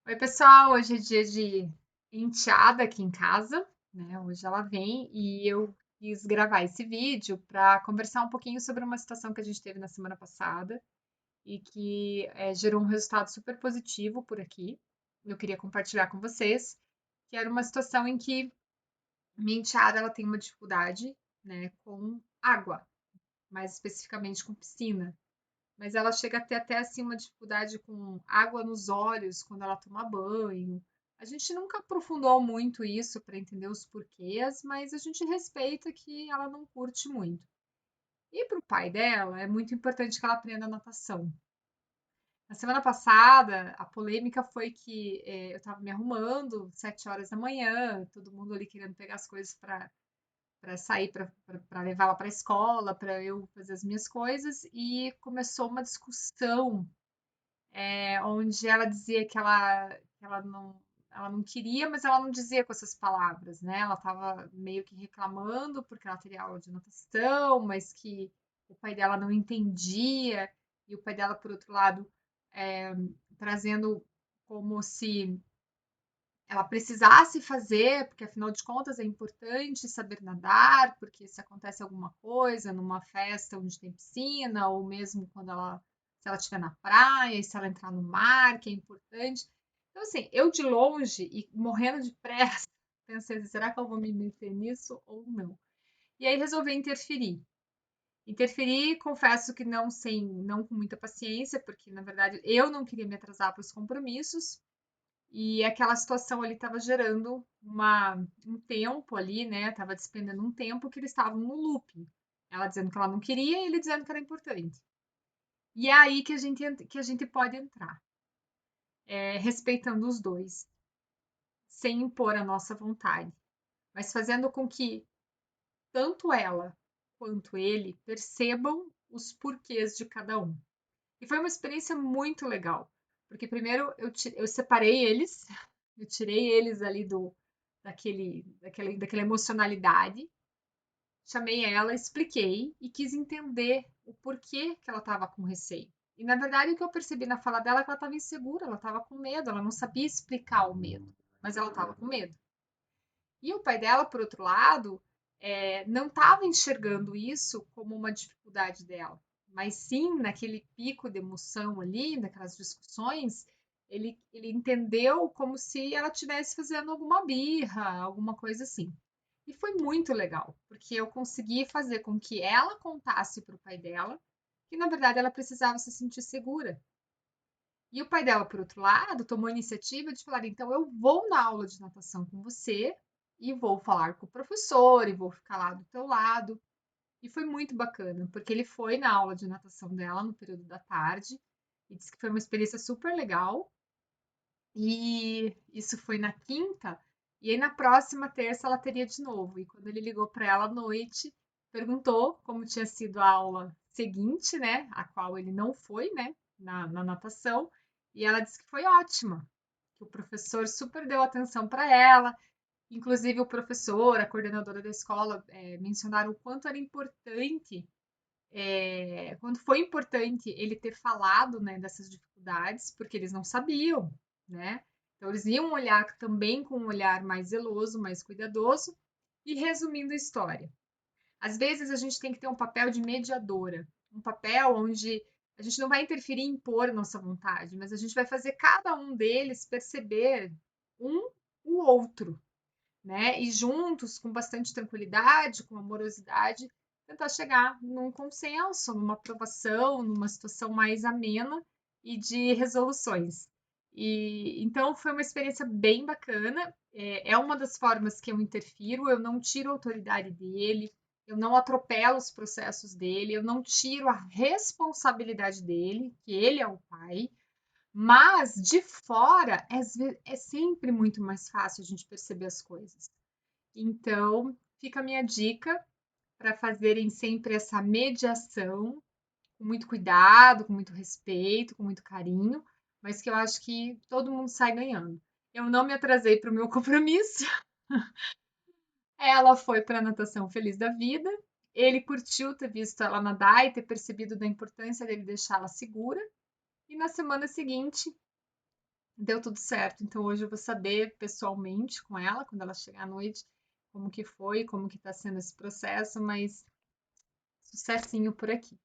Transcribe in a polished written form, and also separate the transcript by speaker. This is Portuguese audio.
Speaker 1: Oi, pessoal. Hoje é dia de enteada aqui em casa, né? Hoje ela vem e eu quis gravar esse vídeo para conversar um pouquinho sobre uma situação que a gente teve na semana passada e que gerou um resultado super positivo por aqui. Eu queria compartilhar com vocês, que era uma situação em que minha enteada ela tem uma dificuldade, né, com água, mais especificamente com piscina. Mas ela chega a ter até assim uma dificuldade com água nos olhos quando ela toma banho. A gente nunca aprofundou muito isso para entender os porquês, mas a gente respeita que ela não curte muito. E para o pai dela, é muito importante que ela aprenda natação. Na semana passada, a polêmica foi que eu estava me arrumando, 7 horas da manhã, todo mundo ali querendo pegar as coisas para sair, para levá-la para a escola, para eu fazer as minhas coisas, e começou uma discussão onde ela dizia que ela não queria, mas ela não dizia com essas palavras, né? Ela estava meio que reclamando porque ela teria aula de natação, mas que o pai dela não entendia, e o pai dela, por outro lado, é, trazendo como se ela precisasse fazer, porque afinal de contas é importante saber nadar, porque se acontece alguma coisa numa festa onde tem piscina, ou mesmo se ela estiver na praia, e se ela entrar no mar, que é importante. Então, assim, eu de longe e morrendo de pressa, pensei, assim, será que eu vou me meter nisso ou não? E aí resolvi interferir. Interferir, confesso que não com muita paciência, porque na verdade eu não queria me atrasar para os compromissos, e aquela situação ali estava gerando um tempo ali, né? Estava despendendo um tempo que eles estavam no looping. Ela dizendo que ela não queria e ele dizendo que era importante. E é aí que a gente pode entrar, respeitando os dois, sem impor a nossa vontade, mas fazendo com que tanto ela quanto ele percebam os porquês de cada um. E foi uma experiência muito legal, porque primeiro eu separei eles, eu tirei eles ali daquela emocionalidade, chamei ela, expliquei e quis entender o porquê que ela estava com receio. E na verdade o que eu percebi na fala dela é que ela estava insegura, ela estava com medo, ela não sabia explicar o medo, mas ela estava com medo. E o pai dela, por outro lado, não estava enxergando isso como uma dificuldade dela, mas sim naquele pico de emoção ali, naquelas discussões, ele entendeu como se ela estivesse fazendo alguma birra, alguma coisa assim. E foi muito legal, porque eu consegui fazer com que ela contasse para o pai dela que, na verdade, ela precisava se sentir segura. E o pai dela, por outro lado, tomou a iniciativa de falar: então eu vou na aula de natação com você e vou falar com o professor e vou ficar lá do teu lado. E foi muito bacana, porque ele foi na aula de natação dela no período da tarde e disse que foi uma experiência super legal. E isso foi na quinta, e aí na próxima terça ela teria de novo. E quando ele ligou para ela à noite, perguntou como tinha sido a aula seguinte, né? A qual ele não foi, né? Na natação. E ela disse que foi ótima, que o professor super deu atenção para ela. Inclusive o professor, a coordenadora da escola, mencionaram o quanto era importante, quanto foi importante ele ter falado, né, dessas dificuldades, porque eles não sabiam, né? Então eles iam olhar também com um olhar mais zeloso, mais cuidadoso. E resumindo a história, às vezes a gente tem que ter um papel de mediadora, um papel onde a gente não vai interferir em impor nossa vontade, mas a gente vai fazer cada um deles perceber um o outro, né? E juntos, com bastante tranquilidade, com amorosidade, tentar chegar num consenso, numa aprovação, numa situação mais amena e de resoluções. E então foi uma experiência bem bacana. É uma das formas que eu interfiro, eu não tiro a autoridade dele, eu não atropelo os processos dele, eu não tiro a responsabilidade dele, que ele é o pai, mas de fora é sempre muito mais fácil a gente perceber as coisas. Então, fica a minha dica para fazerem sempre essa mediação, com muito cuidado, com muito respeito, com muito carinho, mas que eu acho que todo mundo sai ganhando. Eu não me atrasei para o meu compromisso, ela foi para a natação feliz da vida, ele curtiu ter visto ela nadar e ter percebido da importância dele deixá-la segura, e na semana seguinte deu tudo certo. Então hoje eu vou saber pessoalmente com ela, quando ela chegar à noite, como que foi, como que tá sendo esse processo, mas sucessinho por aqui.